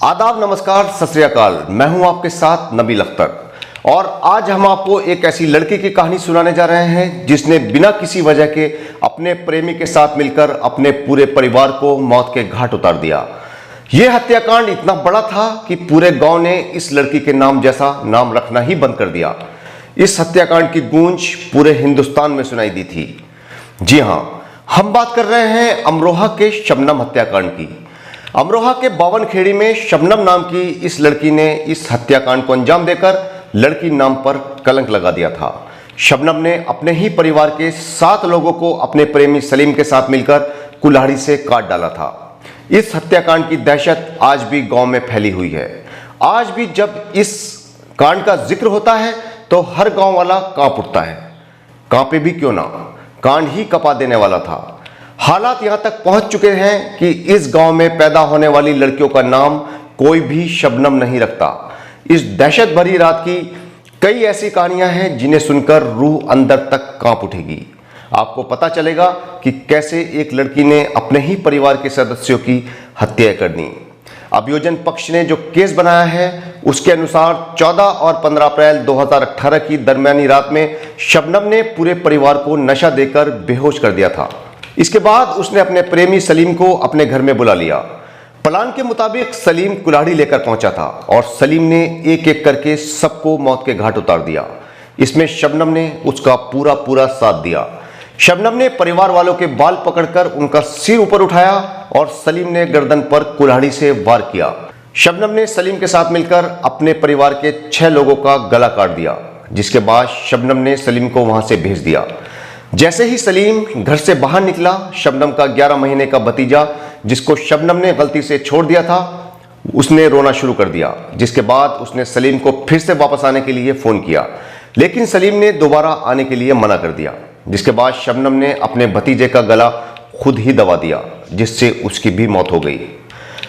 आदाब, नमस्कार, सत श्री अकाल। मैं हूं आपके साथ नबील अख्तर और आज हम आपको एक ऐसी लड़की की कहानी सुनाने जा रहे हैं जिसने बिना किसी वजह के अपने प्रेमी के साथ मिलकर अपने पूरे परिवार को मौत के घाट उतार दिया। यह हत्याकांड इतना बड़ा था कि पूरे गांव ने इस लड़की के नाम जैसा नाम रखना ही बंद कर दिया। इस हत्याकांड की गूंज पूरे हिंदुस्तान में सुनाई दी थी। जी हां, हम बात कर रहे हैं अमरोहा के शबनम हत्याकांड की। अमरोहा के बावनखेड़ी में शबनम नाम की इस लड़की ने इस हत्याकांड को अंजाम देकर लड़की नाम पर कलंक लगा दिया था। शबनम ने अपने ही परिवार के 7 लोगों को अपने प्रेमी सलीम के साथ मिलकर कुल्हाड़ी से काट डाला था। इस हत्याकांड की दहशत आज भी गांव में फैली हुई है। आज भी जब इस कांड का जिक्र होता है तो हर गांव वाला कांप उठता है। कांपे भी क्यों ना, कांड ही कपा देने वाला था। हालात यहां तक पहुंच चुके हैं कि इस गांव में पैदा होने वाली लड़कियों का नाम कोई भी शबनम नहीं रखता। इस दहशत भरी रात की कई ऐसी कहानियां हैं जिन्हें सुनकर रूह अंदर तक कांप उठेगी। आपको पता चलेगा कि कैसे एक लड़की ने अपने ही परिवार के सदस्यों की हत्या कर दी। अभियोजन पक्ष ने जो केस बनाया है उसके अनुसार 14 और 15 अप्रैल 2018 की दरमियानी रात में शबनम ने पूरे परिवार को नशा देकर बेहोश कर दिया था। इसके बाद उसने अपने प्रेमी सलीम को अपने घर में बुला लिया। प्लान के मुताबिक सलीम कुल्हाड़ी लेकर पहुंचा था और सलीम ने एक एक करके सबको मौत के घाट उतार दिया। इसमें शबनम ने उसका पूरा साथ दिया। शबनम ने परिवार वालों के बाल पकड़कर उनका सिर ऊपर उठाया और सलीम ने गर्दन पर कुल्हाड़ी से वार किया। शबनम ने सलीम के साथ मिलकर अपने परिवार के 6 लोगों का गला काट दिया, जिसके बाद शबनम ने सलीम को वहां से भेज दिया। जैसे ही सलीम घर से बाहर निकला, शबनम का 11 महीने का भतीजा, जिसको शबनम ने गलती से छोड़ दिया था, उसने रोना शुरू कर दिया। जिसके बाद उसने सलीम को फिर से वापस आने के लिए फोन किया, लेकिन सलीम ने दोबारा आने के लिए मना कर दिया। जिसके बाद शबनम ने अपने भतीजे का गला खुद ही दबा दिया, जिससे उसकी भी मौत हो गई।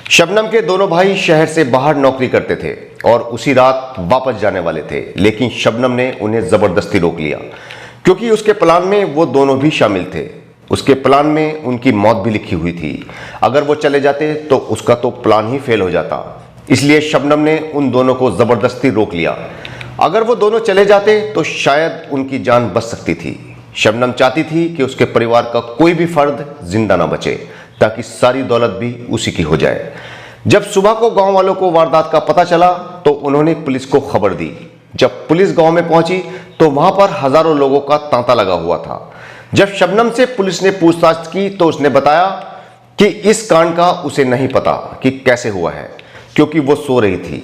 शबनम के दोनों भाई शहर से बाहर नौकरी करते थे और उसी रात वापस जाने वाले थे, लेकिन शबनम ने उन्हें जबरदस्ती रोक लिया क्योंकि उसके प्लान में वो दोनों भी शामिल थे। उसके प्लान में उनकी मौत भी लिखी हुई थी। अगर वो चले जाते तो उसका तो प्लान ही फेल हो जाता। इसलिए शबनम ने उन दोनों को जबरदस्ती रोक लिया। अगर वो दोनों चले जाते तो शायद उनकी जान बच सकती थी। शबनम चाहती थी कि उसके परिवार का कोई भी फर्द जिंदा ना बचे, ताकि सारी दौलत भी उसी की हो जाए। जब सुबह को गांव वालों को वारदात का पता चला तो उन्होंने पुलिस को खबर दी। जब पुलिस गांव में पहुंची तो वहां पर हजारों लोगों का तांता लगा हुआ था। जब शबनम से पुलिस ने पूछताछ की तो उसने बताया कि इस कांड का उसे नहीं पता कि कैसे हुआ है, क्योंकि वो सो रही थी।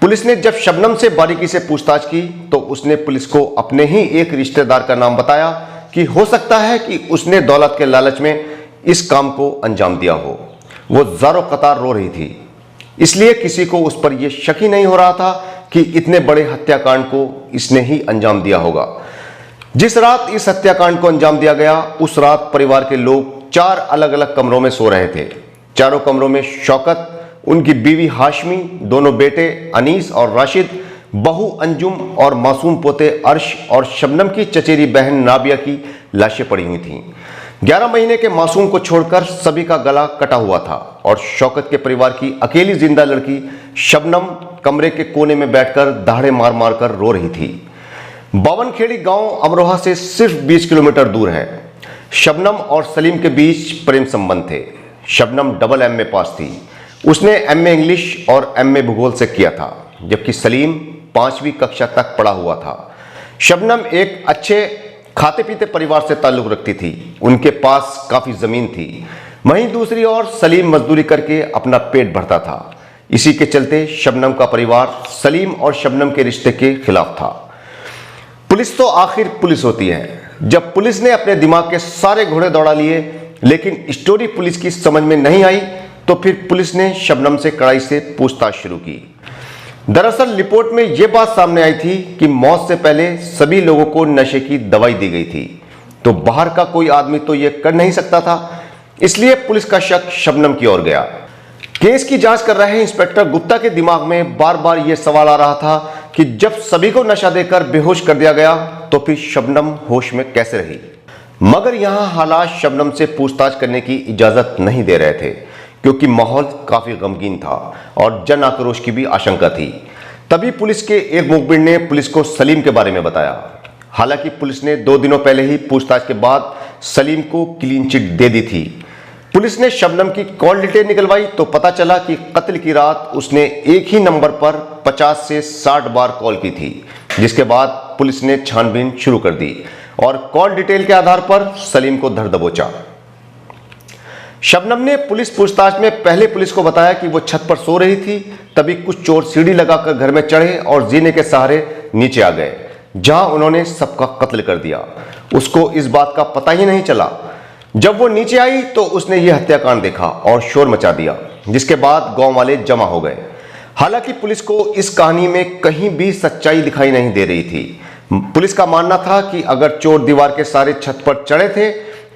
पुलिस ने जब शबनम से बारीकी से पूछताछ की तो उसने पुलिस को अपने ही एक रिश्तेदार का नाम बताया कि हो सकता है कि उसने दौलत के लालच में इस काम को अंजाम दिया हो। वो ज़ारो कतार रो रही थी, इसलिए किसी को उस पर यह शक ही नहीं हो रहा था कि इतने बड़े हत्याकांड को इसने ही अंजाम दिया होगा। जिस रात इस हत्याकांड को अंजाम दिया गया, उस रात परिवार के लोग 4 अलग अलग कमरों में सो रहे थे। चारों कमरों में शौकत, उनकी बीवी हाशमी, दोनों बेटे अनीस और राशिद, बहू अंजुम और मासूम पोते अर्श और शबनम की चचेरी बहन नाबिया की लाशें पड़ी हुई थीं। 11 महीने के मासूम को छोड़कर सभी का गला कटा हुआ था और शौकत के परिवार की अकेली जिंदा लड़की शबनम कमरे के कोने में बैठकर दाढ़े मार मार कर रो रही थी। बावनखेड़ी गांव अमरोहा से सिर्फ 20 किलोमीटर दूर है। शबनम और सलीम के बीच प्रेम संबंध थे। शबनम डबल MA पास थी। उसने MA इंग्लिश और MA भूगोल से किया था, जबकि सलीम 5वीं कक्षा तक पढ़ा हुआ था। शबनम एक अच्छे खाते पीते परिवार से ताल्लुक रखती थी। उनके पास काफी जमीन थी। वहीं दूसरी ओर सलीम मजदूरी करके अपना पेट भरता था। इसी के चलते शबनम का परिवार सलीम और शबनम के रिश्ते के खिलाफ था। पुलिस तो आखिर पुलिस होती है। जब पुलिस ने अपने दिमाग के सारे घोड़े दौड़ा लिए, लेकिन स्टोरी पुलिस की समझ में नहीं आई, तो फिर पुलिस ने शबनम से कड़ाई से पूछताछ शुरू की। दरअसल रिपोर्ट में यह बात सामने आई थी कि मौत से पहले सभी लोगों को नशे की दवाई दी गई थी, तो बाहर का कोई आदमी तो यह कर नहीं सकता था। इसलिए पुलिस का शक शबनम की ओर गया। केस की जांच कर रहे इंस्पेक्टर गुप्ता के दिमाग में बार बार यह सवाल आ रहा था कि जब सभी को नशा देकर बेहोश कर दिया गया तो फिर शबनम होश में कैसे रही। मगर यहां हालात शबनम से पूछताछ करने की इजाजत नहीं दे रहे थे, क्योंकि माहौल काफी गमगीन था और जन आक्रोश की भी आशंका थी। तभी पुलिस के एक मुखबिर ने पुलिस को सलीम के बारे में बताया। हालांकि पुलिस ने 2 दिनों पहले ही पूछताछ के बाद सलीम को क्लीन चिट दे दी थी। पुलिस ने शबनम की कॉल डिटेल निकलवाई तो पता चला कि कत्ल की रात उसने एक ही नंबर पर 50 से 60 बार कॉल की थी, जिसके बाद पुलिस ने छानबीन शुरू कर दी और कॉल डिटेल के आधार पर सलीम को धर दबोचा। शबनम ने पुलिस पूछताछ में पहले पुलिस को बताया कि वो छत पर सो रही थी, तभी कुछ चोर सीढ़ी लगाकर घर में चढ़े और जीने के सहारे नीचे आ गए, जहां उन्होंने सबका कत्ल कर दिया। उसको इस बात का पता ही नहीं चला। जब वो नीचे आई तो उसने ये हत्याकांड देखा और शोर मचा दिया, जिसके बाद गांव वाले जमा हो गए। हालांकि पुलिस को इस कहानी में कहीं भी सच्चाई दिखाई नहीं दे रही थी। पुलिस का मानना था कि अगर चोर दीवार के सारे छत पर चढ़े थे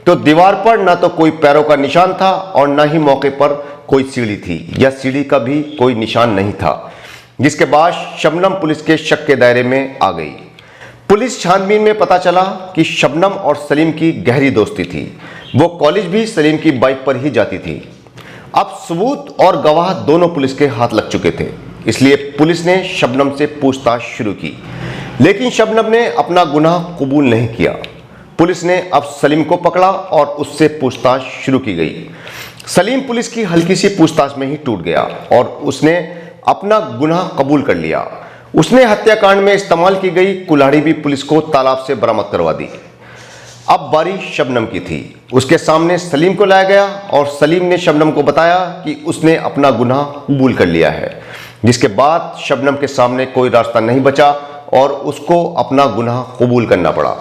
तो दीवार पर ना तो कोई पैरों का निशान था और ना ही मौके पर कोई सीढ़ी थी या सीढ़ी का भी कोई निशान नहीं था, जिसके बाद शबनम पुलिस के शक के दायरे में आ गई। पुलिस छानबीन में पता चला कि शबनम और सलीम की गहरी दोस्ती थी। वो कॉलेज भी सलीम की बाइक पर ही जाती थी। अब सबूत और गवाह दोनों पुलिस के हाथ लग चुके थे, इसलिए पुलिस ने शबनम से पूछताछ शुरू की, लेकिन शबनम ने अपना गुनाह कबूल नहीं किया। पुलिस ने अब सलीम को पकड़ा और उससे पूछताछ शुरू की गई। सलीम पुलिस की हल्की सी पूछताछ में ही टूट गया और उसने अपना गुनाह कबूल कर लिया। उसने हत्याकांड में इस्तेमाल की गई कुल्हाड़ी भी पुलिस को तालाब से बरामद करवा दी। अब बारी शबनम की थी। उसके सामने सलीम को लाया गया और सलीम ने शबनम को बताया कि उसने अपना गुनाह कबूल कर लिया है, जिसके बाद शबनम के सामने कोई रास्ता नहीं बचा और उसको अपना गुनाह कबूल करना पड़ा।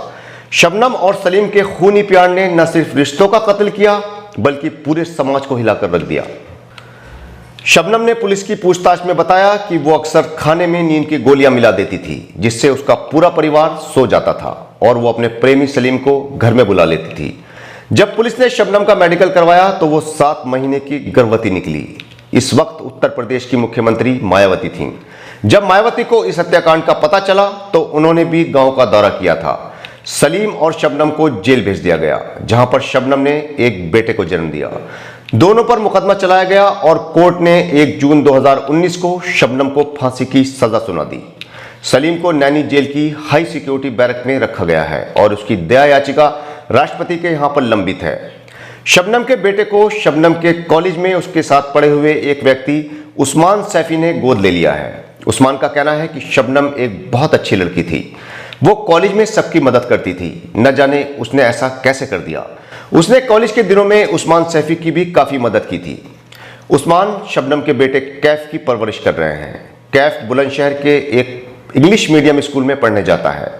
शबनम और सलीम के खूनी प्यार ने न सिर्फ रिश्तों का कत्ल किया बल्कि पूरे समाज को हिलाकर रख दिया। शबनम ने पुलिस की पूछताछ में बताया कि वो अक्सर खाने में नींद की गोलियां मिला देती थी, जिससे उसका पूरा परिवार सो जाता था और वो अपने प्रेमी सलीम को घर में बुला लेती थी। जब पुलिस ने शबनम का मेडिकल करवाया तो वो 7 महीने की गर्भवती निकली। इस वक्त उत्तर प्रदेश की मुख्यमंत्री मायावती थीं। जब मायावती को इस हत्याकांड का पता चला तो उन्होंने भी गांव का दौरा किया था। सलीम और शबनम को जेल भेज दिया गया, जहां पर शबनम ने एक बेटे को जन्म दिया। दोनों पर मुकदमा चलाया गया और कोर्ट ने 1 जून 2019 को शबनम को फांसी की सजा सुना दी। सलीम को नैनी जेल की हाई सिक्योरिटी बैरक में रखा गया है और उसकी दया याचिका राष्ट्रपति के यहां पर लंबित है। शबनम के बेटे को शबनम के कॉलेज में उसके साथ पढ़े हुए एक व्यक्ति उस्मान सैफी ने गोद ले लिया है। उस्मान का कहना है कि शबनम एक बहुत अच्छी लड़की थी। वो कॉलेज में सबकी मदद करती थी। न जाने उसने ऐसा कैसे कर दिया। उसने कॉलेज के दिनों में उस्मान सैफी की भी काफी मदद की थी। उस्मान शबनम के बेटे कैफ की परवरिश कर रहे हैं। कैफ बुलंदशहर के एक इंग्लिश मीडियम स्कूल में पढ़ने जाता है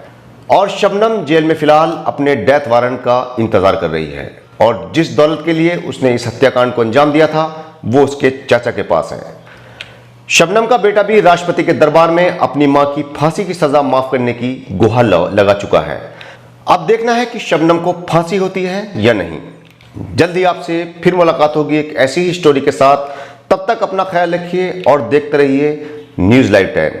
और शबनम जेल में फिलहाल अपने डेथ वारंट का इंतजार कर रही है और जिस दौलत के लिए उसने इस हत्याकांड को अंजाम दिया था वो उसके चाचा के पास है। शबनम का बेटा भी राष्ट्रपति के दरबार में अपनी मां की फांसी की सजा माफ करने की गुहार लगा चुका है। अब देखना है कि शबनम को फांसी होती है या नहीं। जल्दी आपसे फिर मुलाकात होगी एक ऐसी ही स्टोरी के साथ। तब तक अपना ख्याल रखिए और देखते रहिए न्यूज़ लाइव 10।